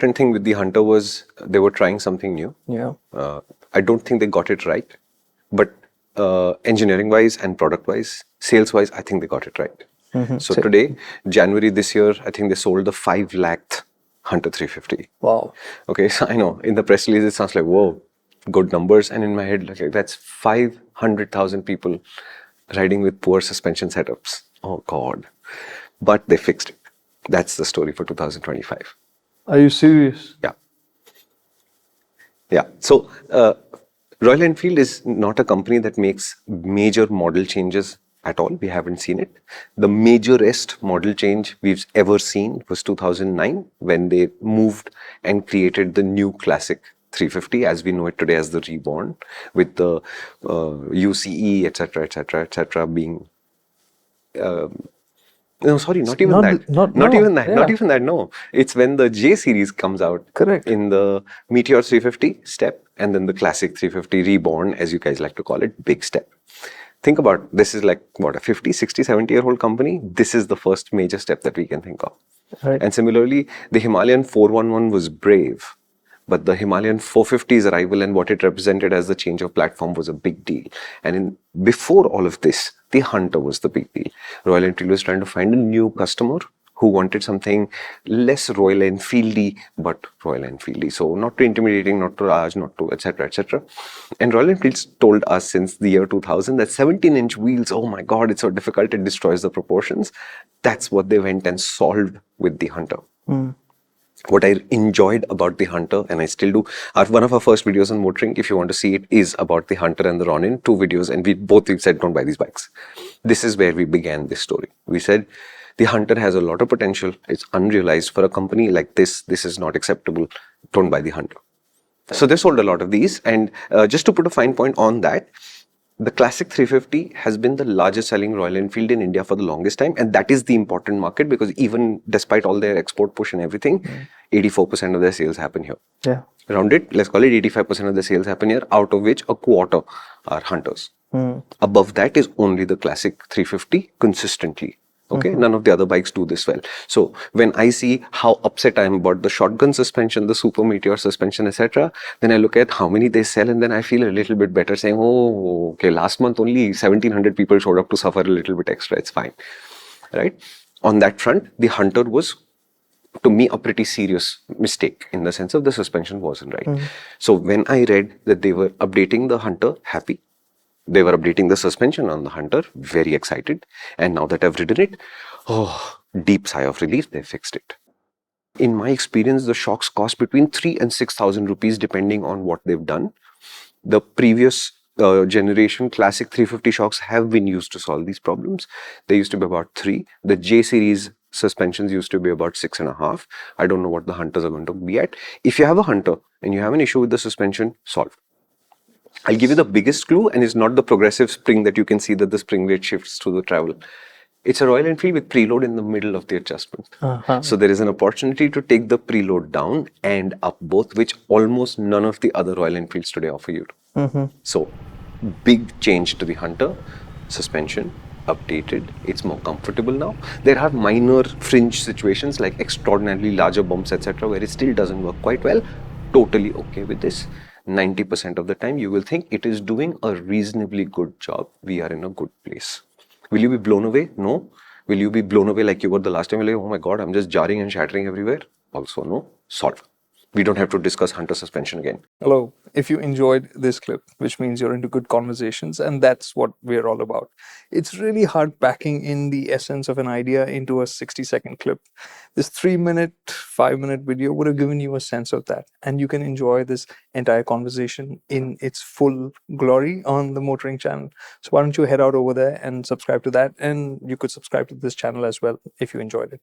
important thing with the Hunter was they were trying something new. Yeah. I don't think they got it right, but engineering-wise and product-wise, sales-wise, I think they got it right. So today, January this year, I think they sold the 5 lakh Hunter 350. Wow. Okay, so I know in the press release it sounds like, whoa, good numbers, and in my head, like that's 500,000 people riding with poor suspension setups. Oh God! But they fixed it. That's the story for 2025. Are you serious? Yeah. Yeah. So Royal Enfield is not a company that makes major model changes at all. We haven't seen it. The majorest model change we've ever seen was 2009 when they moved and created the new classic 350 as we know it today as the Reborn, with the UCE, etc., etc., etc. being no, sorry, not even that. Not even that. Not even that. No, it's when the J series comes out. Correct. In the Meteor 350 step, and then the classic 350 Reborn, as you guys like to call it, big step. Think about this is like what, a 50, 60, 70-year-old company. This is the first major step that we can think of. Right. And similarly, the Himalayan 411 was brave, but the Himalayan 450's arrival and what it represented as the change of platform was a big deal. And before all of this, the Hunter was the big deal. Royal Enfield was trying to find a new customer who wanted something less Royal Enfieldy, but Royal Enfieldy. So not too intimidating, not too large, not too etc. etc. And Royal Enfield told us since the year 2000 that 17-inch wheels, oh my God, it's so difficult, it destroys the proportions. That's what they went and solved with the Hunter. What I enjoyed about the Hunter, and I still do, one of our first videos on MotorInc, if you want to see it, is about the Hunter and the Ronin, 2 videos, and we've said don't buy these bikes. This is where we began this story. We said the Hunter has a lot of potential. It's unrealized for a company like this. This is not acceptable. Don't buy the Hunter. So they sold a lot of these, and just to put a fine point on that, the classic 350 has been the largest selling Royal Enfield in India for the longest time, and that is the important market because even despite all their export push and everything, 84% of their sales happen here. Yeah. Around it, let's call it 85% of the sales happen here, out of which a quarter are Hunters. Above that is only the classic 350 consistently. Okay, none of the other bikes do this well. So when I see how upset I am about the shotgun suspension, the Super Meteor suspension, etc., then I look at how many they sell, and then I feel a little bit better, saying, "Oh, okay, last month only 1,700 people showed up to suffer a little bit extra. It's fine." Right? On that front, the Hunter was, to me, a pretty serious mistake in the sense of the suspension wasn't right. So when I read that they were updating the Hunter, happy. They were updating the suspension on the Hunter, very excited. And now that I've ridden it, oh, deep sigh of relief, they fixed it. In my experience, the shocks cost between 3,000 and 6,000 rupees depending on what they've done. The previous generation classic 350 shocks have been used to solve these problems. They used to be about 3. The J series suspensions used to be about 6.5. I don't know what the Hunters are going to be at. If you have a Hunter and you have an issue with the suspension, solved. I'll give you the biggest clue, and it's not the progressive spring that you can see that the spring rate shifts through the travel. It's a Royal Enfield with preload in the middle of the adjustment. So there is an opportunity to take the preload down and up both, which almost none of the other Royal Enfields today offer you. So big change to the Hunter. Suspension updated. It's more comfortable now. There are minor fringe situations like extraordinarily larger bumps, etc., where it still doesn't work quite well. Totally okay with this. 90% of the time you will think it is doing a reasonably good job. We are in a good place. Will you be blown away? No. Will you be blown away like you were the last time? You're like, oh my God, I'm just jarring and shattering everywhere. Also no. Solve. We don't have to discuss Hunter suspension again. Hello. If you enjoyed this clip, which means you're into good conversations, and that's what we're all about. It's really hard packing in the essence of an idea into a 60-second clip. This 3-minute, 5-minute video would have given you a sense of that. And you can enjoy this entire conversation in its full glory on the MotorInc channel. So why don't you head out over there and subscribe to that? And you could subscribe to this channel as well if you enjoyed it.